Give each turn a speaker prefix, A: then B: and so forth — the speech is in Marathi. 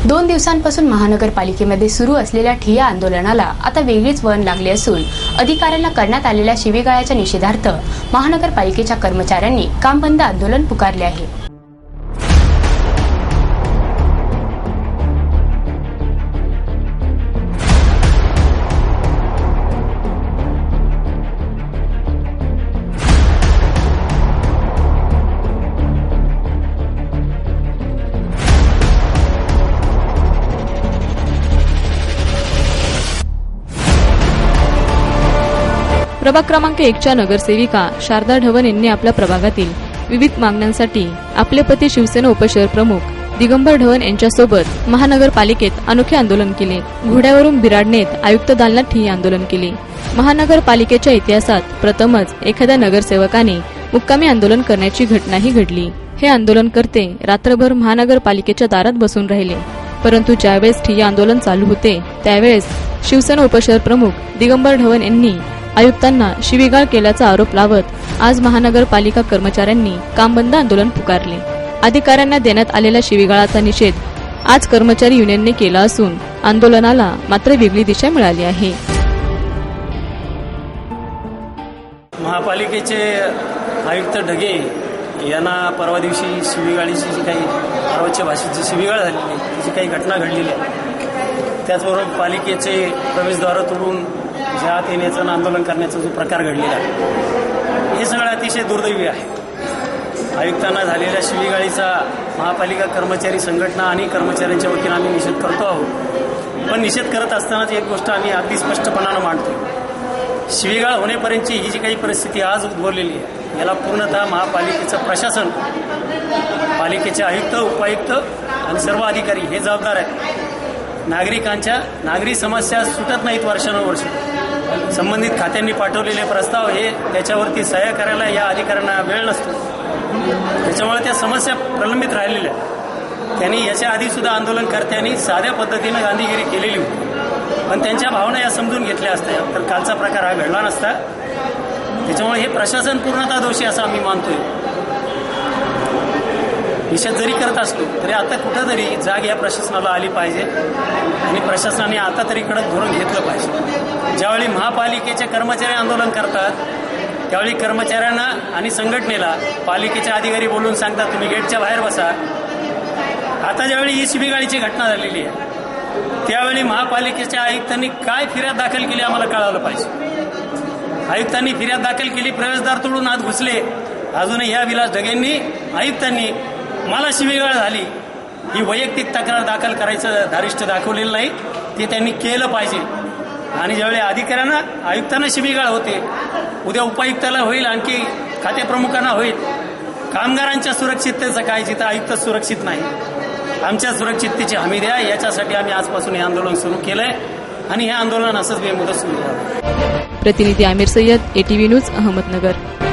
A: 2 दिवसांपासून महानगरपालिकेमध्ये सुरू असलेल्या ठिय्या आंदोलनाला आता वेगळीच वळण लागले असून अधिकाऱ्यांना करण्यात आलेल्या शिवीगाळ्याच्या निषेधार्थ महानगरपालिकेच्या कर्मचाऱ्यांनी काम बंद आंदोलन पुकारले आहे।
B: प्रभाग क्रमांक 1च्या नगरसेविका शारदा ढवण यांनी आपल्या प्रभागातील विविध मागण्यांसाठी आपले पती शिवसेना उपशहर प्रमुख दिगंबर ढवण यांच्यासोबत महानगरपालिकेत अनोखे आंदोलन केले। घोड्यावरून बिराड नेत आयुक्त दालनात ठिय्या आंदोलन केले। महानगरपालिकेच्या इतिहासात प्रथमच एखाद्या नगरसेवकाने मुक्कामी आंदोलन करण्याची घटनाही घडली। हे आंदोलनकर्ते रात्रभर महानगरपालिकेच्या दारात बसून राहिले, परंतु ज्यावेळेस ठिय्या आंदोलन चालू होते त्यावेळेस शिवसेना उपशहर प्रमुख दिगंबर ढवण यांनी आयुक्तांना शिवीगाळ केल्याचा आरोप लावत आज महानगरपालिका कर्मचाऱ्यांनी काम बंद आंदोलन पुकारले। अधिकाऱ्यांना देण्यात आलेल्या शिवीगाळाचा निषेध आज कर्मचारी युनियनने केला असून आंदोलनाला मात्र वेगळी दिशा मिळाली आहे।
C: महापालिकेचे आयुक्त ढगे यांना परवा दिवशी शिवीगाळीची जी काही सर्वोच्च भाषेची शिवीगाळ झालेली त्याची काही घटना घडलेली आहे। त्याचबरोबर पालिकेचे प्रवेशद्वार तोडून ज्यात येण्याचं आंदोलन करण्याचा जो प्रकार घडलेला आहे हे सगळं अतिशय दुर्दैवी आहे। आयुक्तांना झालेल्या शिवीगाळीचा महापालिका कर्मचारी संघटना आणि कर्मचाऱ्यांच्या वतीने आम्ही निषेध करतो आहोत, पण निषेध करत असतानाच एक गोष्ट आम्ही अगदी स्पष्टपणानं मांडतो। शिवीगाळ होण्यापर्यंतची ही जी काही परिस्थिती आज उद्भवलेली आहे याला पूर्णतः महापालिकेचं प्रशासन, पालिकेचे आयुक्त, उपायुक्त आणि सर्व अधिकारी हे जबाबदार आहेत। नागरी समस्या सुटत नाहीत वर्षानुवर्ष। संबंधित खात्यांनी पाठवलेले प्रस्ताव हे त्याच्यावरती सह्या करायला या अधिकाऱ्यांना वेळ नसतो, त्याच्यामुळे त्या समस्या प्रलंबित राहिलेल्या आहेत। त्यांनी याच्या आधी सुद्धा आंदोलनकर्त्यांनी साध्या पद्धतीनं गांधीगिरी केलेली होती, पण त्यांच्या भावना या समजून घेतल्या असत्या तर कालचा प्रकार हा घडला नसता। त्याच्यामुळे हे प्रशासन पूर्णतः दोषी असं आम्ही मानतोय। निषेध जरी करत असलो तरी आता कुठंतरी जाग या प्रशासनाला आली पाहिजे आणि प्रशासनाने आता तरी कडक धोरण घेतलं पाहिजे। ज्यावेळी महापालिकेचे कर्मचारी आंदोलन करतात त्यावेळी कर्मचाऱ्यांना आणि संघटनेला पालिकेचे अधिकारी बोलून सांगतात तुम्ही गेटच्या बाहेर बसा। आता ज्यावेळी ही शिवीगाळीची घटना झालेली आहे त्यावेळी महापालिकेच्या आयुक्तांनी काय फिर्याद दाखल केली आम्हाला कळालं पाहिजे। आयुक्तांनी फिर्याद दाखल केली, प्रवेशद्वार तोडून आत घुसले। अजूनही या विलास ढगेंनी आयुक्तांनी मला शिवीगाळ झाली ही वैयक्तिक तक्रार दाखल करायचं धारिष्ट दाखवलेलं नाही, ते त्यांनी केलं पाहिजे। आणि ज्यावेळी अधिकाऱ्यांना आयुक्तांना शिवीगाळ होते, उद्या उपायुक्ताला होईल, आणखी खातेप्रमुखांना होईल। कामगारांच्या सुरक्षिततेचं काय, जिथं आयुक्त सुरक्षित नाही, आमच्या सुरक्षिततेची हमी द्या, याच्यासाठी आम्ही आजपासून हे आंदोलन सुरू केलंय आणि हे आंदोलन असंच बेमुदत सुरू राहतं।
B: प्रतिनिधी आमिर सय्यद, ATV न्यूज, अहमदनगर।